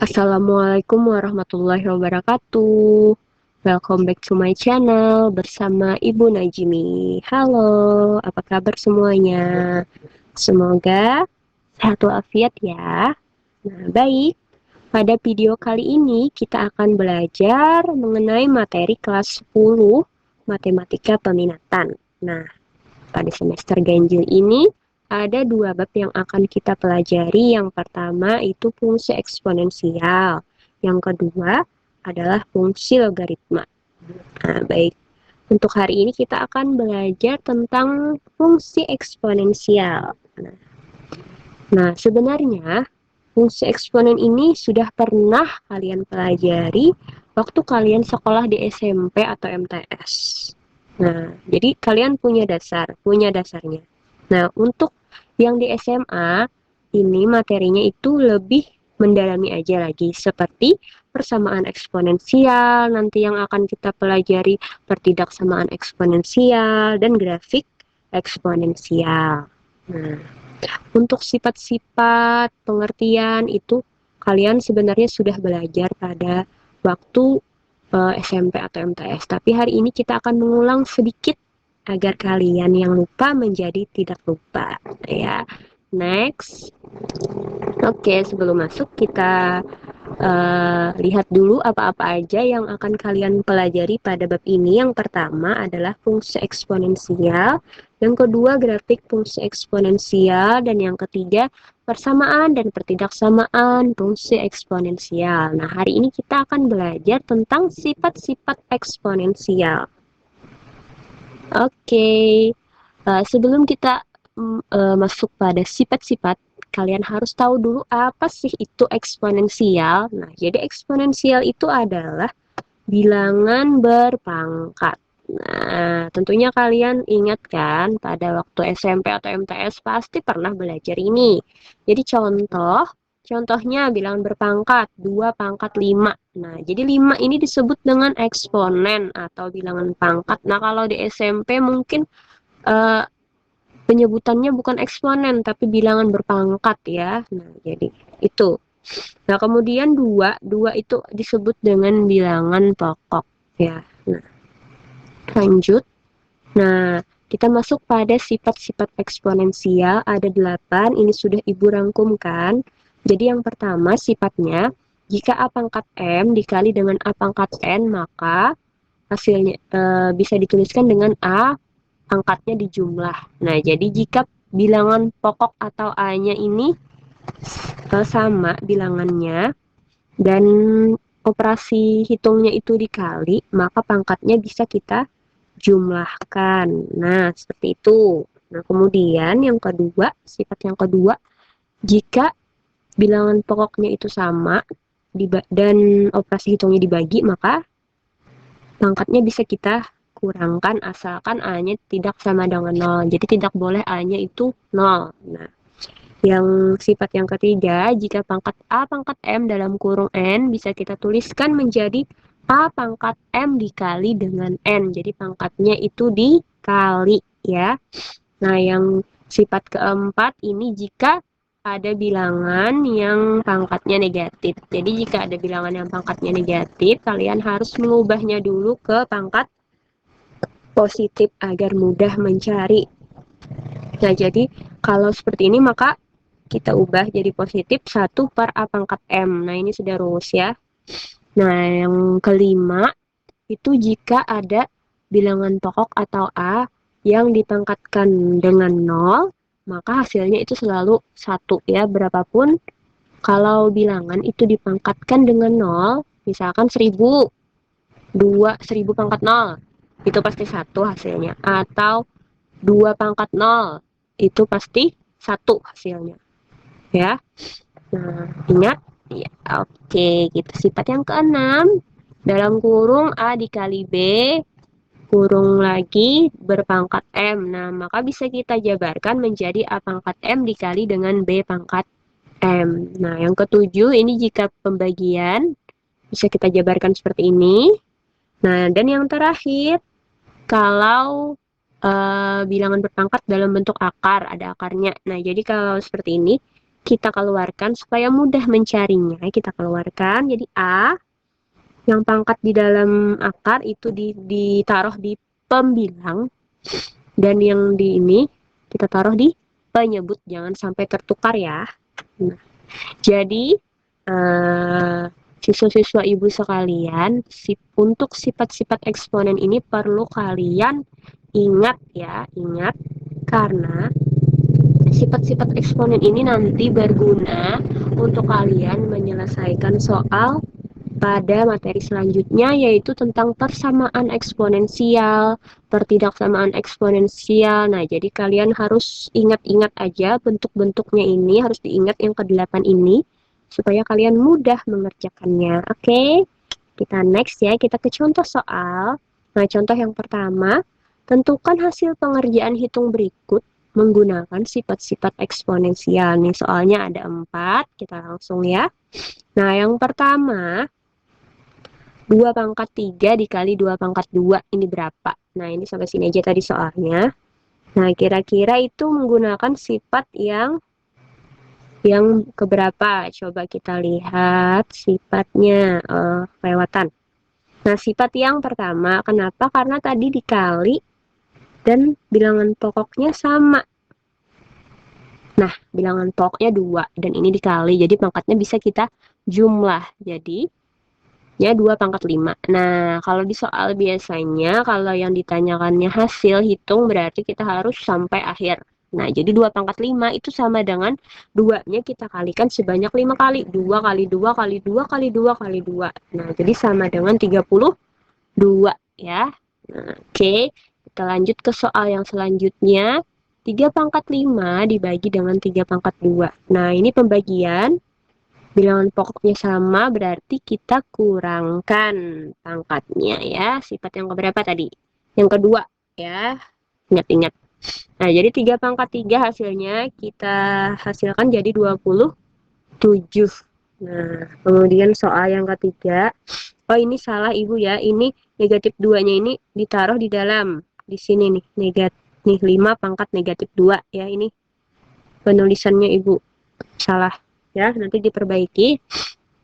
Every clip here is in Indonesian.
Assalamualaikum warahmatullahi wabarakatuh. Welcome back to my channel bersama Ibu Najmi. Halo, apa kabar semuanya? Semoga sehat walafiat ya. Nah, baik. Pada video kali ini kita akan belajar mengenai materi kelas 10 Matematika Peminatan. Nah, pada semester ganjil ini ada dua bab yang akan kita pelajari. Yang pertama itu fungsi eksponensial. Yang kedua adalah fungsi logaritma. Nah, baik. Untuk hari ini kita akan belajar tentang fungsi eksponensial. Nah, sebenarnya fungsi eksponen ini sudah pernah kalian pelajari waktu kalian sekolah di SMP atau MTS. Nah, jadi kalian punya dasarnya. Nah, untuk yang di SMA, ini materinya itu lebih mendalami aja lagi, seperti persamaan eksponensial, nanti yang akan kita pelajari pertidaksamaan eksponensial, dan grafik eksponensial. Nah, untuk sifat-sifat pengertian itu kalian sebenarnya sudah belajar pada waktu SMP atau MTS. Tapi hari ini kita akan mengulang sedikit agar kalian yang lupa menjadi tidak lupa. Ya, next. Oke, sebelum masuk kita lihat dulu apa-apa aja yang akan kalian pelajari pada bab ini. Yang pertama adalah fungsi eksponensial, yang kedua grafik fungsi eksponensial, dan yang ketiga persamaan dan pertidaksamaan fungsi eksponensial. Nah, hari ini kita akan belajar tentang sifat-sifat eksponensial. Oke, sebelum kita masuk pada sifat-sifat, kalian harus tahu dulu apa sih itu eksponensial. Nah, jadi eksponensial itu adalah bilangan berpangkat. Nah, tentunya kalian ingat kan pada waktu SMP atau MTS pasti pernah belajar ini. Jadi contohnya bilangan berpangkat 2 pangkat 5. Nah, jadi 5 ini disebut dengan eksponen atau bilangan pangkat. Nah, kalau di SMP mungkin eh, penyebutannya bukan eksponen tapi bilangan berpangkat ya. Nah, jadi itu. Nah, kemudian dua itu disebut dengan bilangan pokok ya. Nah, lanjut. Nah, kita masuk pada sifat-sifat eksponensial ada 8. Ini sudah Ibu rangkumkan. Jadi yang pertama sifatnya, jika A pangkat M dikali dengan A pangkat N, maka hasilnya bisa dituliskan dengan A angkatnya di jumlah. Nah, jadi jika bilangan pokok atau A-nya ini sama bilangannya dan operasi hitungnya itu dikali, maka pangkatnya bisa kita jumlahkan. Nah, seperti itu. Nah, kemudian yang kedua, sifat yang kedua, jika bilangan pokoknya itu sama dan operasi hitungnya dibagi, maka pangkatnya bisa kita kurangkan asalkan A-nya tidak sama dengan 0. Jadi tidak boleh A-nya itu 0. Nah, yang sifat yang ketiga, jika pangkat A pangkat M dalam kurung N bisa kita tuliskan menjadi A pangkat M dikali dengan N. Jadi pangkatnya itu dikali ya. Nah, yang sifat keempat ini jika ada bilangan yang pangkatnya negatif. Jadi jika ada bilangan yang pangkatnya negatif, kalian harus mengubahnya dulu ke pangkat positif agar mudah mencari. Nah, jadi kalau seperti ini maka kita ubah jadi positif 1 per A pangkat M. Nah, ini sudah rumus ya. Nah, yang kelima itu jika ada bilangan pokok atau A yang dipangkatkan dengan 0, maka hasilnya itu selalu 1 ya, berapapun. Kalau bilangan itu dipangkatkan dengan 0, misalkan 1000, 1000 pangkat 0, itu pasti 1 hasilnya. Atau 2 pangkat 0, itu pasti 1 hasilnya. Ya. Nah, ingat? Ya, oke, gitu. Sifat yang keenam, dalam kurung A dikali B, kurung lagi berpangkat M. Nah, maka bisa kita jabarkan menjadi A pangkat M dikali dengan B pangkat M. Nah, yang ketujuh, ini jika pembagian, bisa kita jabarkan seperti ini. Nah, dan yang terakhir, kalau bilangan berpangkat dalam bentuk akar, ada akarnya. Nah, jadi kalau seperti ini, kita keluarkan supaya mudah mencarinya. Kita keluarkan, jadi A, yang pangkat di dalam akar itu ditaruh di pembilang, dan yang di ini kita taruh di penyebut, jangan sampai tertukar ya. Nah, jadi siswa-siswa ibu sekalian, untuk sifat-sifat eksponen ini perlu kalian ingat ya, ingat, karena sifat-sifat eksponen ini nanti berguna untuk kalian menyelesaikan soal pada materi selanjutnya, yaitu tentang persamaan eksponensial, pertidaksamaan eksponensial. Nah, jadi kalian harus ingat-ingat aja bentuk-bentuknya, ini harus diingat yang ke-8 ini supaya kalian mudah mengerjakannya. Oke, kita next ya, kita ke contoh soal. Nah, contoh yang pertama, tentukan hasil pengerjaan hitung berikut menggunakan sifat-sifat eksponensial. Nih soalnya ada 4, kita langsung ya. Nah, yang pertama, 2 pangkat 3 dikali 2 pangkat 2 ini berapa? Nah, ini sampai sini aja tadi soalnya. Nah, kira-kira itu menggunakan sifat yang keberapa? Coba kita lihat sifatnya, kelewatan. Nah, sifat yang pertama, kenapa? Karena tadi dikali dan bilangan pokoknya sama. Nah, bilangan pokoknya 2 dan ini dikali, jadi pangkatnya bisa kita jumlah. Jadi ya 2 pangkat 5. Nah, kalau di soal biasanya, kalau yang ditanyakannya hasil hitung, berarti kita harus sampai akhir. Nah, jadi 2 pangkat 5 itu sama dengan 2-nya kita kalikan sebanyak 5 kali. 2 kali 2 kali 2 kali 2 kali 2. Nah, jadi sama dengan 32 ya. Nah, oke. Kita lanjut ke soal yang selanjutnya. 3 pangkat 5 dibagi dengan 3 pangkat 2. Nah, ini pembagian. Bilangan pokoknya sama, berarti kita kurangkan pangkatnya ya. Sifat yang keberapa tadi? Yang kedua ya. Ingat-ingat. Nah, jadi 3 pangkat 3 hasilnya kita hasilkan jadi 27. Nah, kemudian soal yang ketiga. Oh, ini salah Ibu ya. Ini negatif 2-nya ini ditaruh di dalam. Di sini nih, negatif nih 5 pangkat negatif 2 ya. Ini penulisannya Ibu salah. Ya, nanti diperbaiki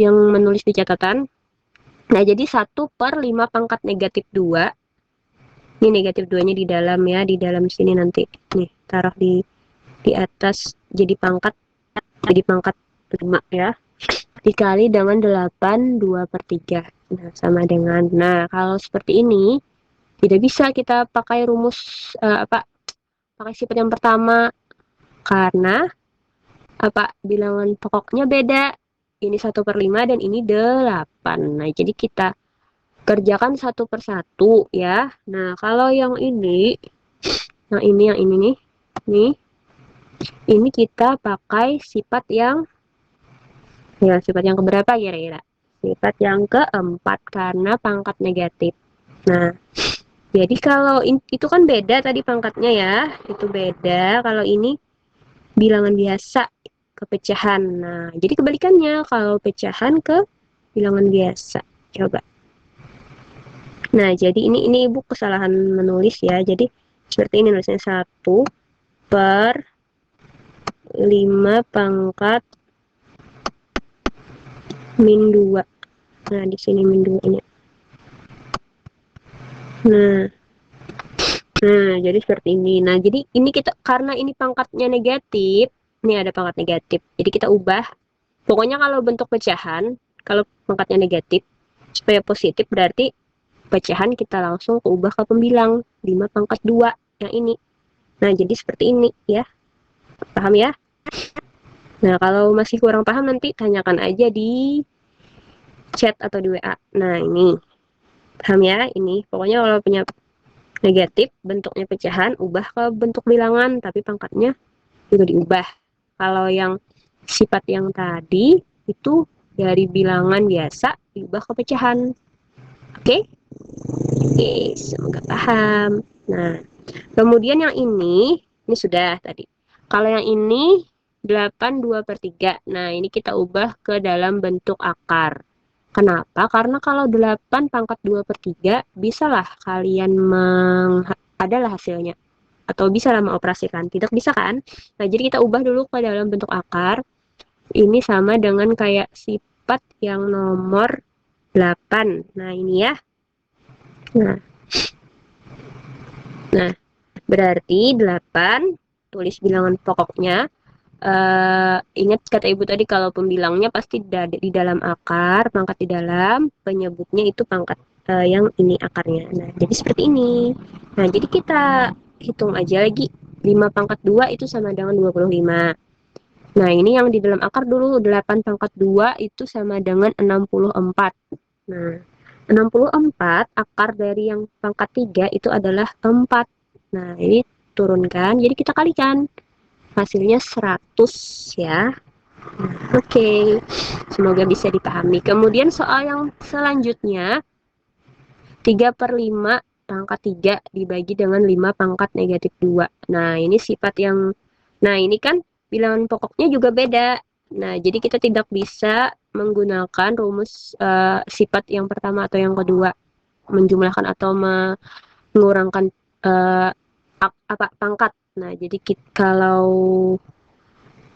yang menulis di catatan. Nah, jadi 1/5 pangkat negatif 2. Ini negatif 2-nya di dalam ya, di dalam sini nanti. Nih, taruh di atas jadi pangkat 5 ya. Dikali dengan 8 2/3. Nah, sama dengan. Nah, kalau seperti ini tidak bisa kita pakai rumus pakai sifat yang pertama karena bilangan pokoknya beda. Ini 1/5 dan ini 8. Nah, jadi kita kerjakan satu persatu ya. Nah, kalau yang ini nih. Ini kita pakai sifat yang keberapa kira-kira? Sifat yang keempat karena pangkat negatif. Nah, jadi kalau itu kan beda tadi pangkatnya ya. Itu beda. Kalau ini bilangan biasa ke pecahan. Nah, jadi kebalikannya kalau pecahan ke bilangan biasa. Coba. Nah, jadi ini Ibu kesalahan menulis ya. Jadi seperti ini nulisnya 1/5 pangkat min 2. Nah, di sini min 2-nya. Nah, jadi seperti ini. Nah, jadi ini kita karena ini pangkatnya negatif, ini ada pangkat negatif. Jadi kita ubah. Pokoknya kalau bentuk pecahan, kalau pangkatnya negatif, supaya positif berarti pecahan kita langsung ubah ke pembilang 5 pangkat 2 yang ini. Nah, jadi seperti ini ya. Paham ya? Nah, kalau masih kurang paham nanti tanyakan aja di chat atau di WA. Nah, ini. Paham ya? Ini. Pokoknya kalau punya negatif, bentuknya pecahan, ubah ke bentuk bilangan, tapi pangkatnya juga diubah. Kalau yang sifat yang tadi, itu dari bilangan biasa, diubah ke pecahan. Oke? Oke, semoga paham. Nah, kemudian yang ini sudah tadi. Kalau yang ini 8 2/3. Nah, ini kita ubah ke dalam bentuk akar. Kenapa? Karena kalau 8 pangkat 2/3 bisalah kalian adalah hasilnya. Atau bisa lah mengoperasikan. Tidak bisa kan? Nah, jadi kita ubah dulu ke dalam bentuk akar. Ini sama dengan kayak sifat yang nomor 8. Nah, ini ya. Nah, nah berarti 8 tulis bilangan pokoknya. Ingat kata ibu tadi kalau pembilangnya pasti di dalam akar, pangkat di dalam, penyebutnya itu pangkat yang ini akarnya. Nah, jadi seperti ini. Nah, jadi kita hitung aja lagi. 5 pangkat 2 itu sama dengan 25. Nah, ini yang di dalam akar dulu. 8 pangkat 2 itu sama dengan 64. Nah, 64 akar dari yang pangkat 3 itu adalah 4. Nah, ini turunkan. Jadi kita kalikan. Hasilnya 100 ya. Oke, semoga bisa dipahami. Kemudian soal yang selanjutnya, 3 per 5 pangkat 3 dibagi dengan 5 pangkat negatif 2. Nah, ini sifat yang, nah ini kan bilangan pokoknya juga beda. Nah, jadi kita tidak bisa menggunakan rumus sifat yang pertama atau yang kedua, menjumlahkan atau mengurangkan pangkat. Nah, jadi kalau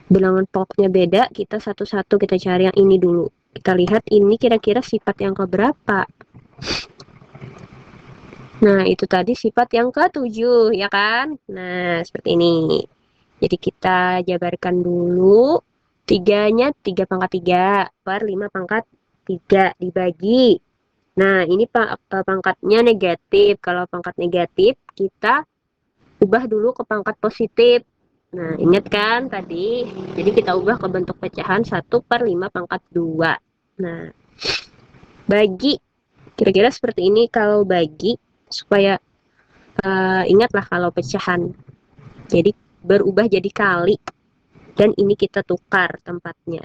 bilangan pokoknya beda, kita satu-satu kita cari yang ini dulu. Kita lihat ini kira-kira sifat yang keberapa. Nah, itu tadi sifat yang ke-7, ya kan? Nah, seperti ini. Jadi kita jabarkan dulu. 3-nya 3 pangkat 3 per 5 pangkat 3 dibagi. Nah, ini pangkatnya negatif. Kalau pangkat negatif, kita ubah dulu ke pangkat positif. Nah, ingat kan tadi? Jadi kita ubah ke bentuk pecahan 1 per 5 pangkat 2. Nah, bagi. Kira-kira seperti ini kalau bagi, supaya ingatlah kalau pecahan. Jadi berubah jadi kali. Dan ini kita tukar tempatnya.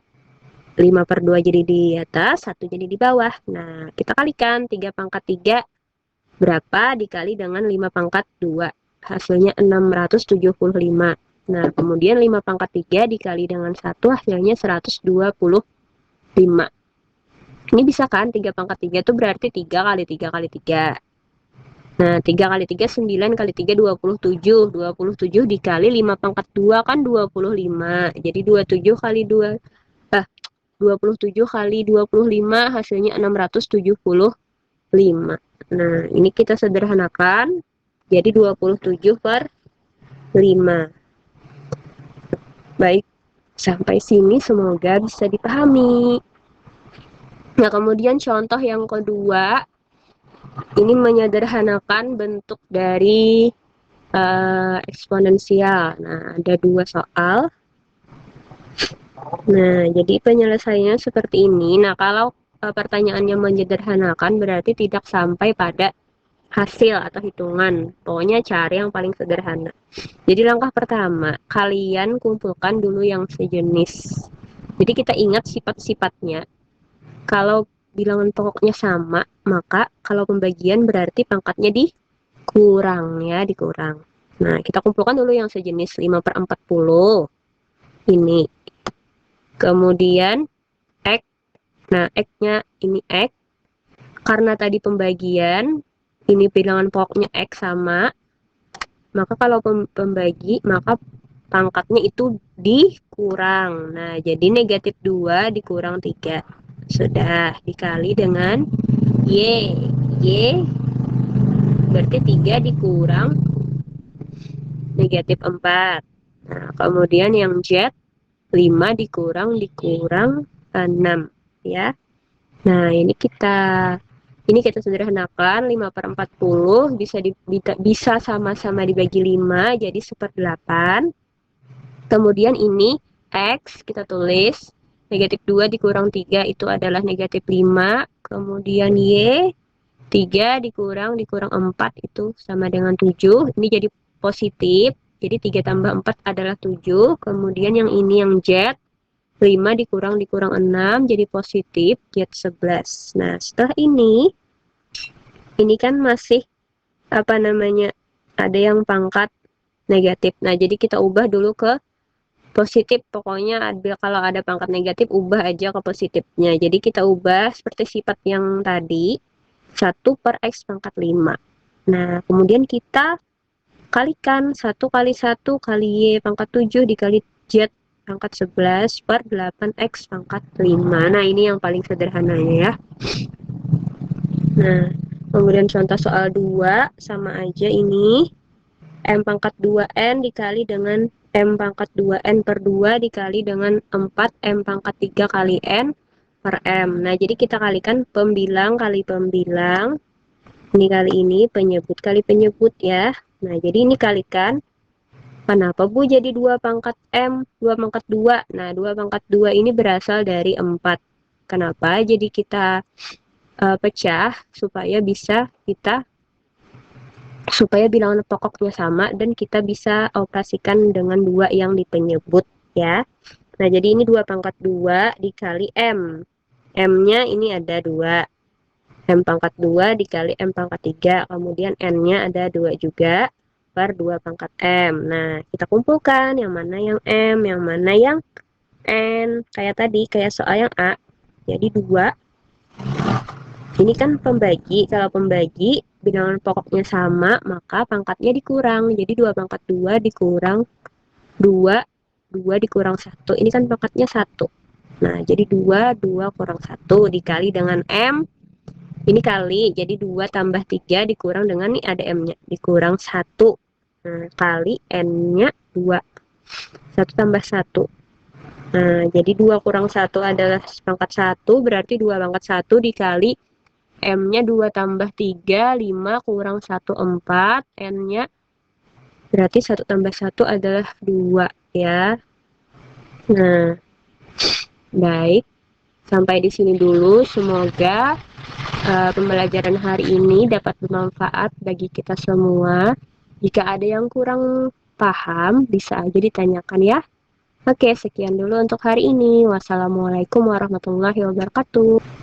5 per 2 jadi di atas, 1 jadi di bawah. Nah, kita kalikan 3 pangkat 3 berapa dikali dengan 5 pangkat 2. Hasilnya 675. Nah, kemudian 5 pangkat 3 dikali dengan 1 hasilnya 125. Ini bisa kan 3 pangkat 3 itu berarti 3 kali 3 kali 3. Nah, 3 kali 3 9 kali 3 27. 27 dikali 5 pangkat 2 kan 25. Jadi 27 kali 2 27 kali 25 hasilnya 675. Nah, ini kita sederhanakan jadi 27 per 5. Baik, sampai sini semoga bisa dipahami. Nah, kemudian contoh yang kedua, ini menyederhanakan bentuk dari eksponensial. Nah, ada 2 soal. Nah, jadi penyelesaiannya seperti ini. Nah, kalau pertanyaannya menyederhanakan berarti tidak sampai pada hasil atau hitungan. Pokoknya cari yang paling sederhana. Jadi langkah pertama, kalian kumpulkan dulu yang sejenis. Jadi kita ingat sifat-sifatnya. Kalau bilangan pokoknya sama, maka kalau pembagian berarti pangkatnya dikurang ya, dikurang. Nah, kita kumpulkan dulu yang sejenis 5 per 40. Ini. Kemudian X. Nah, X-nya ini X. Karena tadi pembagian, ini bilangan pokoknya X sama, maka kalau pembagi, maka pangkatnya itu dikurang. Nah, jadi negatif 2 dikurang 3. Sudah dikali dengan Y. Y berarti 3 dikurang negatif 4. Nah, kemudian yang Z 5 dikurang 6 ya. Nah, ini kita sederhanakan 5 per 40 bisa sama-sama dibagi 5 jadi 1/8. Kemudian ini X kita tulis negatif 2 dikurang 3 itu adalah negatif 5. Kemudian Y 3 dikurang 4 itu sama dengan 7. Ini jadi positif. Jadi 3 tambah 4 adalah 7. Kemudian yang ini yang Z 5 dikurang 6 jadi positif Z 11. Nah, setelah ini kan masih apa namanya? Ada yang pangkat negatif. Nah, jadi kita ubah dulu ke positif. Pokoknya kalau ada pangkat negatif ubah aja ke positifnya. Jadi kita ubah seperti sifat yang tadi 1 per X pangkat 5. Nah, kemudian kita kalikan 1 kali 1 kali Y pangkat 7 dikali Z pangkat 11 per 8x pangkat 5. Nah, ini yang paling sederhananya ya. Nah, kemudian contoh soal 2, sama aja ini. M pangkat 2N dikali dengan M pangkat 2N per 2 dikali dengan 4M pangkat 3 kali N per M. Nah, jadi kita kalikan pembilang kali pembilang. Ini kali ini penyebut kali penyebut ya. Nah, jadi ini kalikan. Kenapa Bu jadi 2 pangkat M, 2 pangkat 2? Nah, 2 pangkat 2 ini berasal dari 4. Kenapa? Jadi kita pecah supaya bilangan pokoknya sama dan kita bisa operasikan dengan 2 yang di penyebut ya. Nah, jadi ini 2 pangkat 2 dikali M. M-nya ini ada 2. M pangkat 2 dikali M pangkat 3. Kemudian N-nya ada 2 juga per 2 pangkat M. Nah, kita kumpulkan yang mana yang M, yang mana yang N. Kayak tadi, kayak soal yang A. Jadi 2. Ini kan pembagi. Kalau pembagi, bilangan pokoknya sama, maka pangkatnya dikurang. Jadi 2 pangkat 2 dikurang 2, 2 dikurang 1. Ini kan pangkatnya 1. Nah, jadi 2, 2 kurang 1 dikali dengan M. Ini kali, jadi 2 tambah 3 dikurang dengan, nih ada M-nya, dikurang 1. Nah, kali N-nya 2. 1 tambah 1. Nah, jadi 2 kurang 1 adalah pangkat 1, berarti 2 pangkat 1 dikali M-nya 2 tambah 3, 5 kurang 1, 4. N-nya berarti 1 tambah 1 adalah 2 ya. Nah, baik. Sampai di sini dulu. Semoga pembelajaran hari ini dapat bermanfaat bagi kita semua. Jika ada yang kurang paham, bisa aja ditanyakan ya. Oke, sekian dulu untuk hari ini. Wassalamualaikum warahmatullahi wabarakatuh.